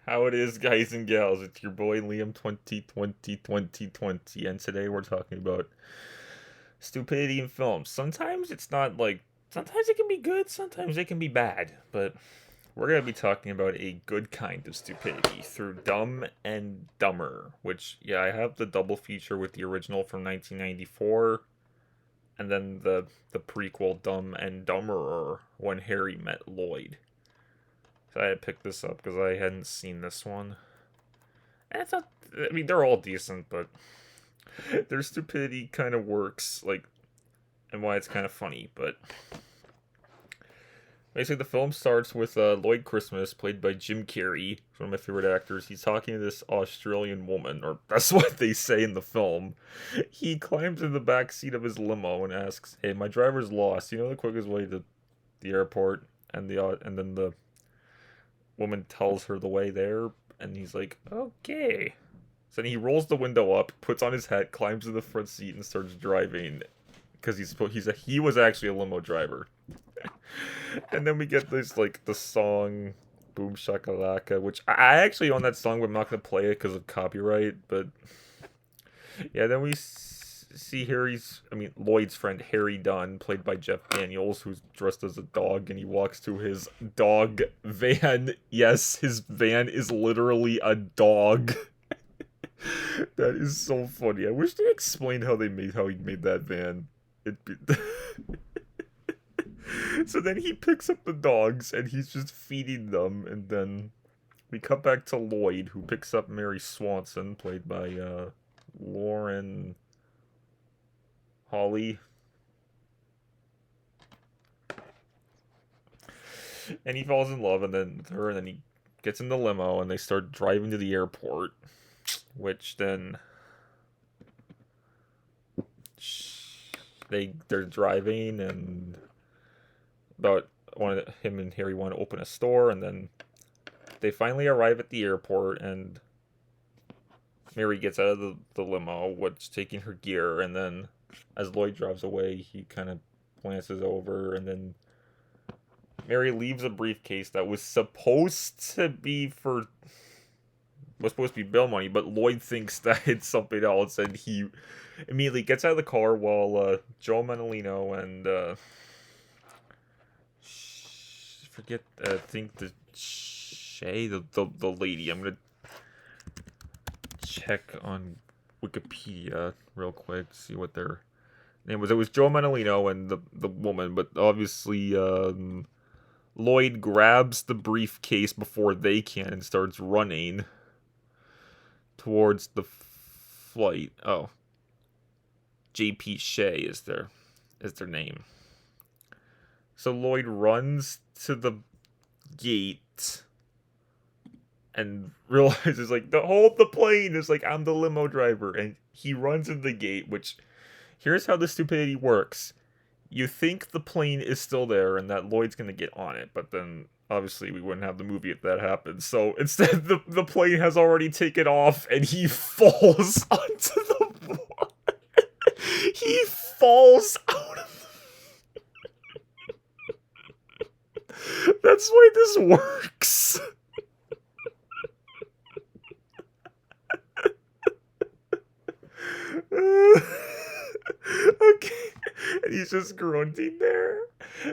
How it is, guys and gals? It's your boy Liam 2020, and today we're talking about stupidity in films. Sometimes it's not like, sometimes it can be good, sometimes it can be bad, but we're gonna be talking about a good kind of stupidity through Dumb and Dumber, which, yeah, I have the double feature with the original from 1994, and then the prequel Dumb and Dumberer when Harry met Lloyd. So I had picked this up because I hadn't seen this one. And it's not. I mean, they're all decent, but their stupidity kind of works, like, and why it's kind of funny. But basically, the film starts with Lloyd Christmas, played by Jim Carrey, one of my favorite actors. He's talking to this Australian woman, or that's what they say in the film. He climbs in the back seat of his limo and asks, "Hey, my driver's lost. You know the quickest way to the airport?" And then the woman tells her the way there, and he's like, "Okay." So then he rolls the window up, puts on his hat, climbs in the front seat, and starts driving because he was actually a limo driver. And then we get this, like, the song "Boom Shakalaka," which I actually own that song, but I'm not gonna play it because of copyright. But yeah, then we see Lloyd's friend Harry Dunn, played by Jeff Daniels, who's dressed as a dog, and he walks to his dog van. Yes, his van is literally a dog. That is so funny. I wish they explained how he made that van. It be... So then he picks up the dogs and he's just feeding them, and then we cut back to Lloyd, who picks up Mary Swanson, played by Lauren Holly. And he falls in love, and then he gets in the limo, and they start driving to the airport, which then they're driving, and about him and Harry want to open a store, and then they finally arrive at the airport, and Mary gets out of the limo, what's taking her gear, and then as Lloyd drives away, he kind of glances over, and then Mary leaves a briefcase that was supposed to be bill money, but Lloyd thinks that it's something else, and he immediately gets out of the car while Joe Manolino and I think the lady. I'm gonna check on Wikipedia real quick to see what their name was. It was Joe Manolino and the woman, but obviously Lloyd grabs the briefcase before they can and starts running towards the flight. Oh, J.P. Shea is their name. So Lloyd runs to the gate and realizes, like, hold the plane. It's like, I'm the limo driver. And he runs in the gate, which, here's how the stupidity works. You think the plane is still there and that Lloyd's going to get on it, but then obviously we wouldn't have the movie if that happened. So instead, the plane has already taken off and he falls onto the floor. He falls out of That's why this works. Okay. And he's just grunting there.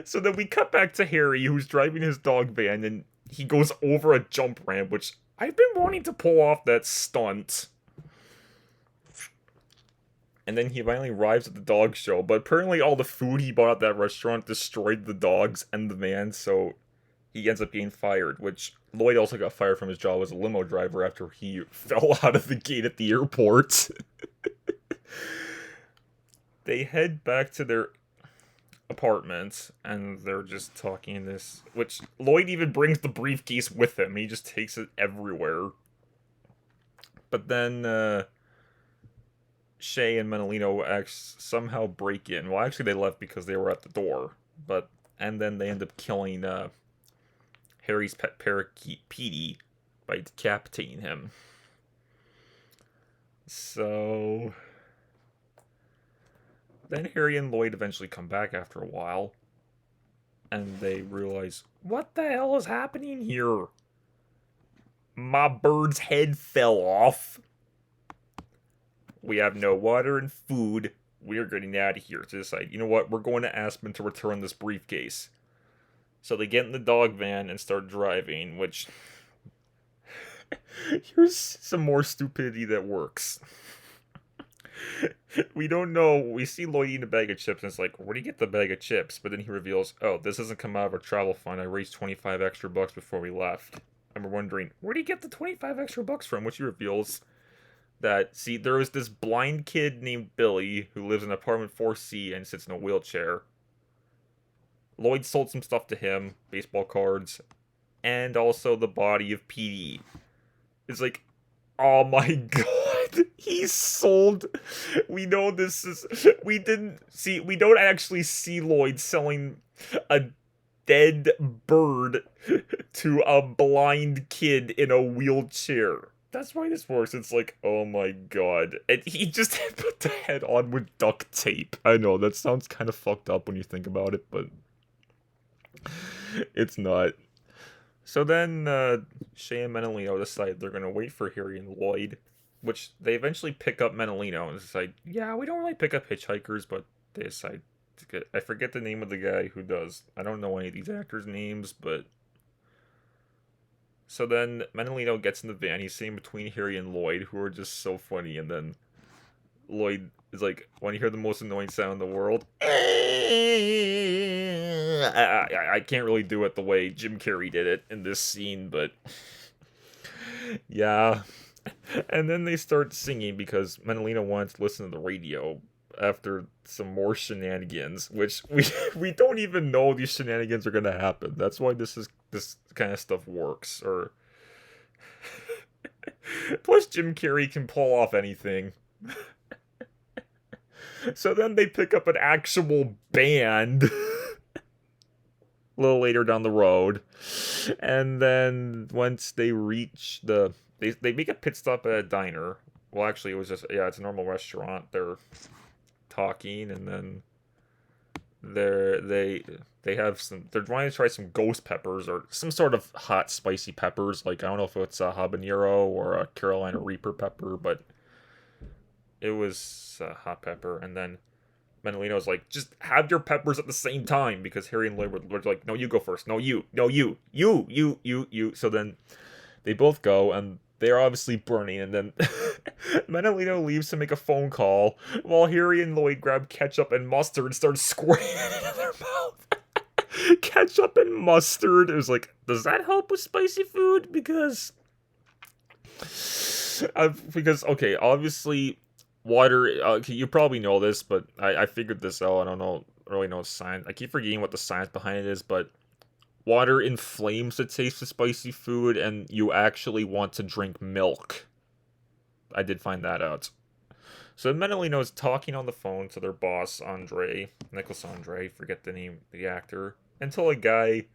So then we cut back to Harry, who's driving his dog van, and he goes over a jump ramp, which I've been wanting to pull off that stunt. And then he finally arrives at the dog show, but apparently all the food he bought at that restaurant destroyed the dogs and the van, so he ends up getting fired, which Lloyd also got fired from his job as a limo driver after he fell out of the gate at the airport. They head back to their apartment, and they're just talking this, which Lloyd even brings the briefcase with him. He just takes it everywhere. But then, Shea and Menolino somehow break in. Well, actually, they left because they were at the door. And then they end up killing Harry's pet parakeet, Petey, by decapitating him. So then Harry and Lloyd eventually come back after a while, and they realize, what the hell is happening here? My bird's head fell off. We have no water and food. We're getting out of here. To decide, you know what? We're going to Aspen to return this briefcase. So they get in the dog van and start driving, which... Here's some more stupidity that works. We don't know. We see Lloyd eating a bag of chips, and it's like, where do you get the bag of chips? But then he reveals, oh, this doesn't come out of our travel fund. I raised 25 extra bucks before we left. And we're wondering, where do you get the 25 extra bucks from? Which he reveals that, see, there was this blind kid named Billy who lives in apartment 4C and sits in a wheelchair. Lloyd sold some stuff to him, baseball cards, and also the body of Petey. It's like, oh my god, he sold. We know this is. We don't actually see Lloyd selling a dead bird to a blind kid in a wheelchair. That's why this works. It's like, oh my god. And he just put the head on with duct tape. I know, that sounds kind of fucked up when you think about it, but it's not. So then Shay and Menelino decide they're going to wait for Harry and Lloyd, which they eventually pick up Menelino and decide, yeah, we don't really pick up hitchhikers, but they decide to get... I forget the name of the guy who does. I don't know any of these actors' names, but... So then Menelino gets in the van. He's sitting between Harry and Lloyd, who are just so funny, and then Lloyd is like, want to hear the most annoying sound in the world? I can't really do it the way Jim Carrey did it in this scene, but yeah. And then they start singing because Menelino wants to listen to the radio after some more shenanigans, which we don't even know these shenanigans are gonna happen. That's why this kind of stuff works. Or plus Jim Carrey can pull off anything. So then they pick up an actual band a little later down the road. And then once they reach the... They make a pit stop at a diner. Well, actually, it was just... Yeah, it's a normal restaurant. They're talking, and then they have some... They're trying to try some ghost peppers, or some sort of hot, spicy peppers. Like, I don't know if it's a habanero or a Carolina Reaper pepper, but... It was hot pepper, and then Menelino's like, just have your peppers at the same time, because Harry and Lloyd were like, no, you go first. No, you. No, you. You. So then they both go, and they're obviously burning, and then Menelino leaves to make a phone call, while Harry and Lloyd grab ketchup and mustard and start squirting it into their mouth. Ketchup and mustard. It was like, does that help with spicy food? Because, okay, obviously... Water, you probably know this, but I figured this out. I don't really know science. I keep forgetting what the science behind it is, but water inflames the taste of spicy food, and you actually want to drink milk. I did find that out. So Menelino is talking on the phone to their boss, Nicholas Andre, forget the name, the actor, until a guy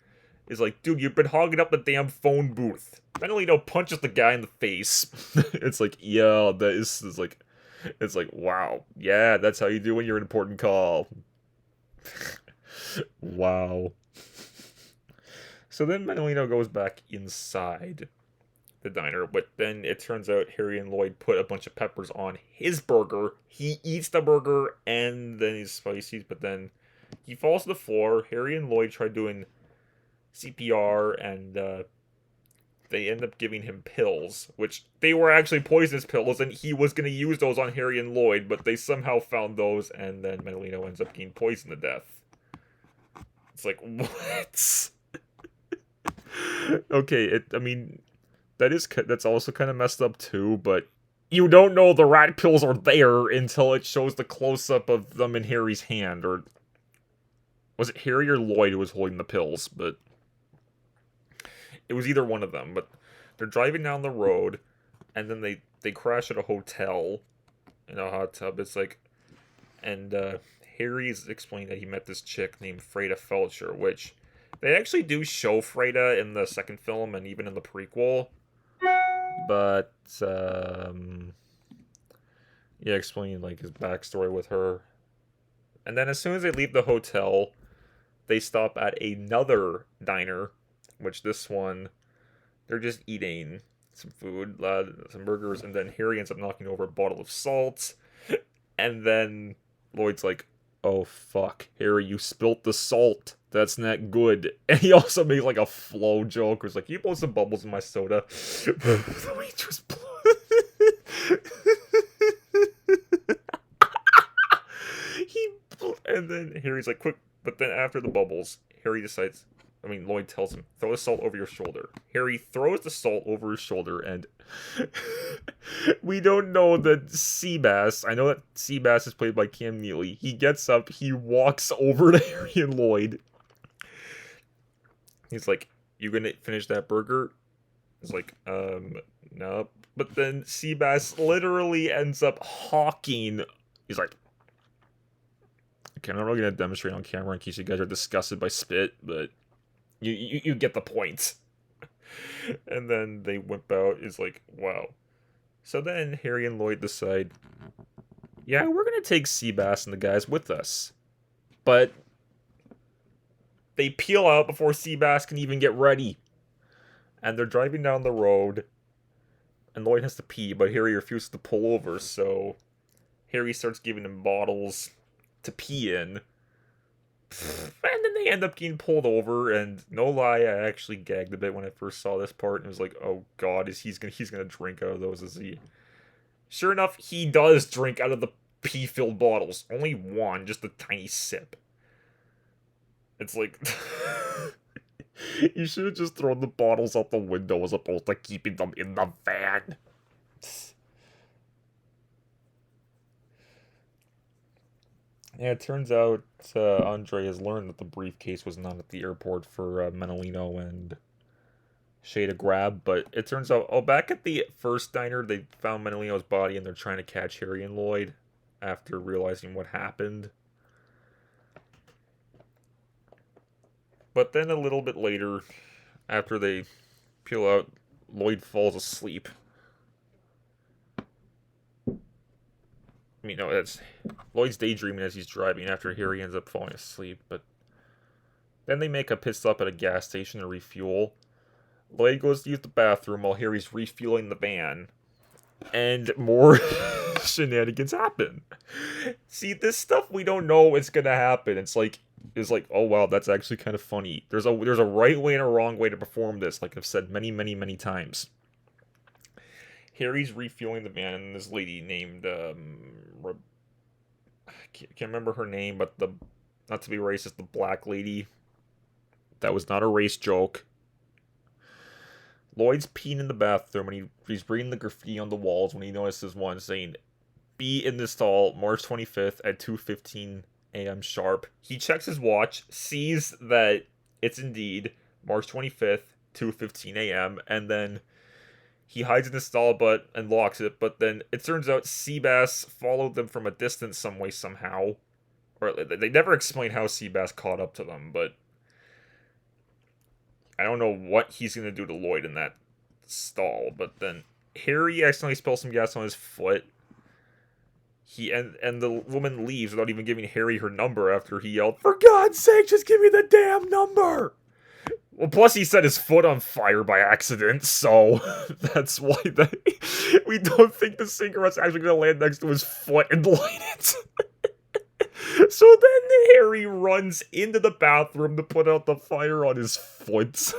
is like, dude, you've been hogging up the damn phone booth. Menelino punches the guy in the face. It's like, yeah, that is like... It's like, wow, yeah, that's how you do when you're an important call. Wow. So then Menelino goes back inside the diner, but then it turns out Harry and Lloyd put a bunch of peppers on his burger. He eats the burger, and then he's spicy, but then he falls to the floor. Harry and Lloyd try doing CPR, and they end up giving him pills, which they were actually poisonous pills, and he was going to use those on Harry and Lloyd, but they somehow found those, and then Menelino ends up getting poisoned to death. It's like, what? Okay, I mean, that's also kind of messed up too, but you don't know the rat pills are there until it shows the close-up of them in Harry's hand, or... Was it Harry or Lloyd who was holding the pills? But... It was either one of them, but they're driving down the road, and then they crash at a hotel in a hot tub. It's like, and Harry's explaining that he met this chick named Freda Felcher, which they actually do show Freda in the second film and even in the prequel, but yeah, explaining like his backstory with her. And then as soon as they leave the hotel, they stop at another diner. Which this one, they're just eating. some food, some burgers, and then Harry ends up knocking over a bottle of salt. And then Lloyd's like, oh fuck, Harry, you spilt the salt. That's not good. And he also made like a flow joke where he's like, you blow some bubbles in my soda. The waitress and then Harry's like, quick, but then after the bubbles, Lloyd tells him, throw the salt over your shoulder. Harry throws the salt over his shoulder, and we don't know that Seabass, I know that Seabass is played by Cam Neely, he gets up, he walks over to Harry and Lloyd. He's like, you gonna finish that burger? He's like, no. But then Seabass literally ends up hawking. He's like, okay, I'm not really gonna demonstrate on camera in case you guys are disgusted by spit, but you get the point. And then they whip out. Is like, wow. So then Harry and Lloyd decide, yeah, we're gonna take Seabass and the guys with us, but they peel out before Seabass can even get ready. And they're driving down the road, and Lloyd has to pee, but Harry refuses to pull over, so Harry starts giving him bottles to pee in. And then they end up getting pulled over, and no lie, I actually gagged a bit when I first saw this part, and was like, oh god, he's gonna drink out of those, is he? Sure enough, he does drink out of the pee-filled bottles. Only one, just a tiny sip. It's like... You should have just thrown the bottles out the window as opposed to keeping them in the van. Yeah, it turns out Andre has learned that the briefcase was not at the airport for Menelino and Shay to grab, but it turns out, back at the first diner, they found Menelino's body and they're trying to catch Harry and Lloyd after realizing what happened. But then a little bit later, after they peel out, Lloyd falls asleep. That's Lloyd's daydreaming as he's driving after Harry ends up falling asleep, but then they make a pit stop at a gas station to refuel. Lloyd goes to use the bathroom while Harry's refueling the van, and more shenanigans happen. See, this stuff we don't know is gonna happen. It's like, oh wow, that's actually kind of funny. There's a right way and a wrong way to perform this, like I've said many, many, many times. Harry's refueling the van, and this lady named, I can't remember her name, but not to be racist, the black lady. That was not a race joke. Lloyd's peeing in the bathroom, and he's reading the graffiti on the walls when he notices one saying, be in the stall, March 25th at 2:15 a.m. sharp. He checks his watch, sees that it's indeed March 25th, 2:15 a.m., and then he hides in the stall and locks it, but then it turns out Seabass followed them from a distance some way, somehow. Or they never explain how Seabass caught up to them, but I don't know what he's going to do to Lloyd in that stall. But then Harry accidentally spills some gas on his foot. And the woman leaves without even giving Harry her number after he yelled, for God's sake, just give me the damn number! Well, plus he set his foot on fire by accident, so that's why we don't think the cigarette's actually going to land next to his foot and light it. So then Harry runs into the bathroom to put out the fire on his foot.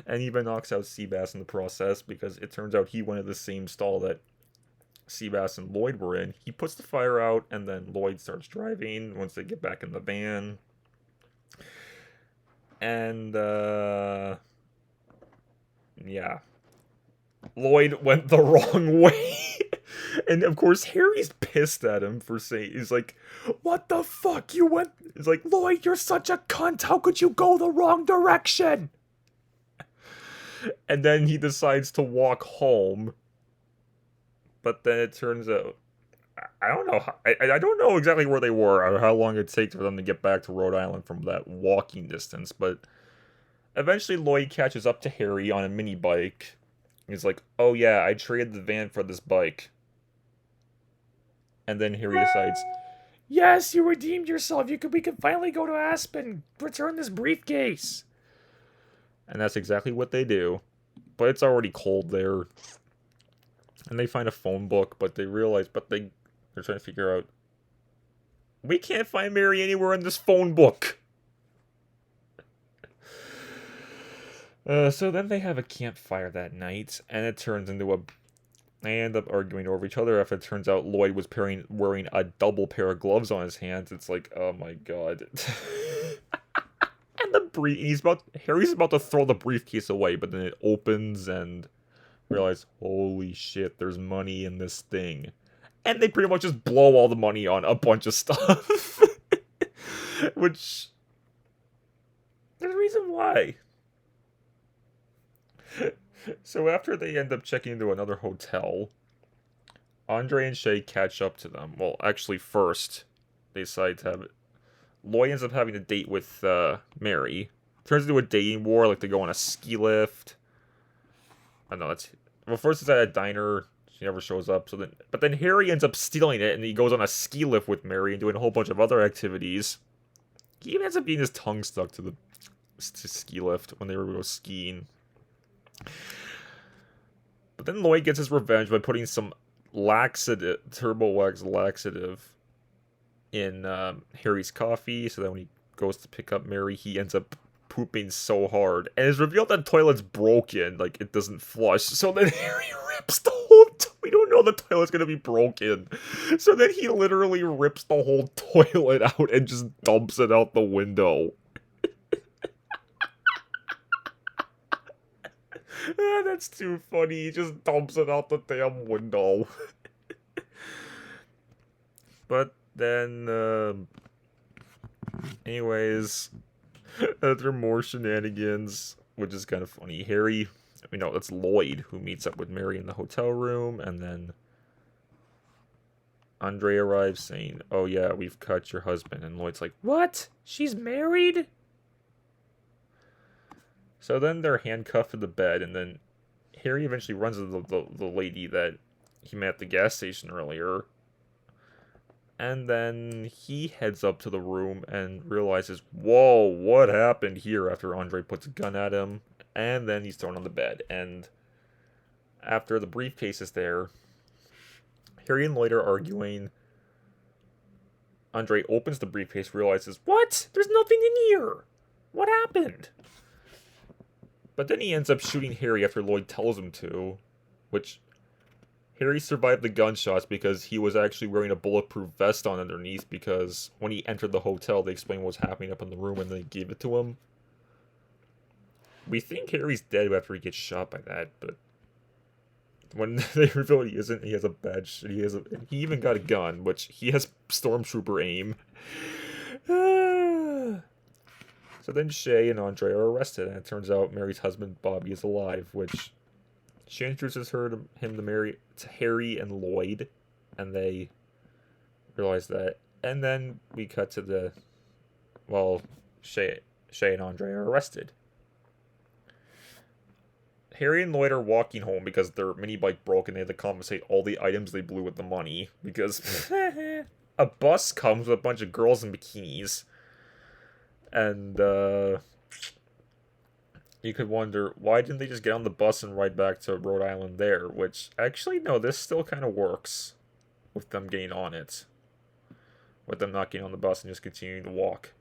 And even knocks out Seabass in the process, because it turns out he went to the same stall that Seabass and Lloyd were in. He puts the fire out, and then Lloyd starts driving once they get back in the van. And, yeah. Lloyd went the wrong way. And, of course, Harry's pissed at him for saying, he's like, what the fuck, you went... He's like, Lloyd, you're such a cunt, how could you go the wrong direction? And then he decides to walk home. But then it turns out, I don't know. I don't know exactly where they were or how long it takes for them to get back to Rhode Island from that walking distance. But eventually Lloyd catches up to Harry on a mini bike. He's like, oh yeah, I traded the van for this bike. And then Harry decides, yes, you redeemed yourself. We can finally go to Aspen, return this briefcase. And that's exactly what they do. but it's already cold there. And they find a phone book, but they realize, they're trying to figure out, we can't find Mary anywhere in this phone book. So then they have a campfire that night, and it turns into they end up arguing over each other after it turns out Lloyd was wearing a double pair of gloves on his hands. It's like, oh my god. And Harry's about to throw the briefcase away, but then it opens and realize, holy shit, there's money in this thing. And they pretty much just blow all the money on a bunch of stuff. Which, there's a reason why. So after they end up checking into another hotel, Andre and Shay catch up to them. Well, actually, first, they decide to have it. Lloyd ends up having a date with Mary. Turns into a dating war, like they go on a ski lift. I know that's... Well, first it's at a diner. She never shows up. But then Harry ends up stealing it, and he goes on a ski lift with Mary and doing a whole bunch of other activities. He even ends up getting his tongue stuck to the ski lift when they were going skiing. But then Lloyd gets his revenge by putting some Turbo Wax laxative in Harry's coffee, so that when he goes to pick up Mary, he ends up pooping so hard. And it's revealed that the toilet's broken, like it doesn't flush. So then Harry rips the whole we don't know the toilet's gonna be broken. So then he literally rips the whole toilet out and just dumps it out the window. That's too funny. He just dumps it out the damn window. But then, anyways, after more shenanigans, which is kind of funny, that's Lloyd who meets up with Mary in the hotel room, and then Andre arrives saying, oh yeah, we've cut your husband, and Lloyd's like, what? She's married? So then they're handcuffed to the bed, and then Harry eventually runs into the lady that he met at the gas station earlier. And then he heads up to the room and realizes, whoa, what happened here, after Andre puts a gun at him. And then he's thrown on the bed. And after the briefcase is there, Harry and Lloyd are arguing. Andre opens the briefcase, realizes, what? There's nothing in here. What happened? But then he ends up shooting Harry after Lloyd tells him to, which Harry survived the gunshots because he was actually wearing a bulletproof vest on underneath, because when he entered the hotel, they explained what was happening up in the room and they gave it to him. We think Harry's dead after he gets shot by that, but when they reveal he isn't, he has a badge, he even got a gun, which he has stormtrooper aim. So then Shay and Andre are arrested, and it turns out Mary's husband, Bobby, is alive, which she introduces him to Harry and Lloyd, and they realize that. And then we cut to Shay and Andre are arrested. Harry and Lloyd are walking home because their mini bike broke and they had to compensate all the items they blew with the money, because a bus comes with a bunch of girls in bikinis. And, you could wonder, why didn't they just get on the bus and ride back to Rhode Island there? Which, actually, no, this still kind of works with them getting on it. With them not getting on the bus and just continuing to walk.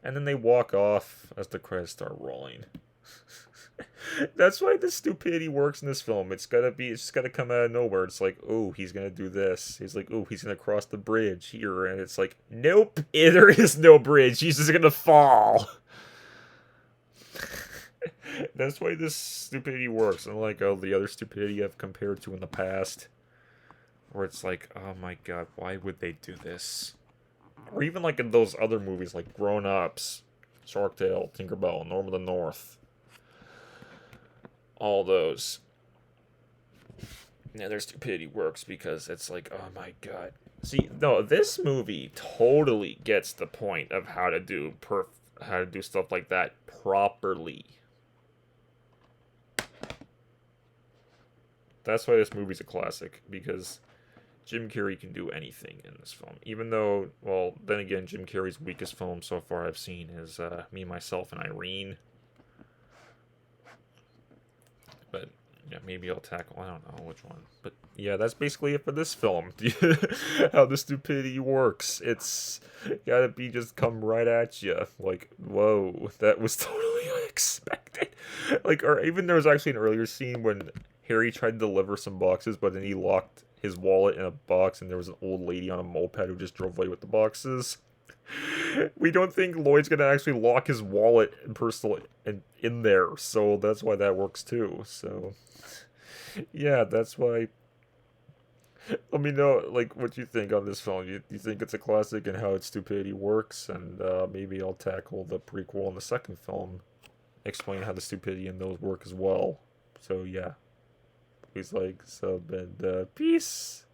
And then they walk off as the credits start rolling. That's why the stupidity works in this film. It's just gotta come out of nowhere. It's like, oh, he's gonna do this. He's like, oh, he's gonna cross the bridge here. And it's like, nope, there is no bridge. He's just gonna fall. That's why this stupidity works. Unlike all the other stupidity I've compared to in the past, where it's like, oh my god, why would they do this? Or even like in those other movies like Grown Ups, Shark Tale, Tinkerbell, Norm of the North. All those. Yeah, their stupidity works because it's like, oh my god. See, no, this movie totally gets the point of how to do stuff like that properly. That's why this movie's a classic, because Jim Carrey can do anything in this film. Even though, well, then again, Jim Carrey's weakest film so far I've seen is Me, Myself, and Irene. But maybe I'll tackle, I don't know which one. But yeah, that's basically it for this film. How the stupidity works. It's gotta be just come right at you. Like, whoa, that was totally unexpected. Like, or even there was actually an earlier scene when Harry tried to deliver some boxes, but then he locked his wallet in a box, and there was an old lady on a moped who just drove away with the boxes. We don't think Lloyd's gonna actually lock his wallet and personal in there, so that's why that works too. So yeah, that's why. Let me know like what you think on this film. You think it's a classic and how its stupidity works, and maybe I'll tackle the prequel in the second film, explain how the stupidity in those work as well. So yeah, please like, sub, and peace.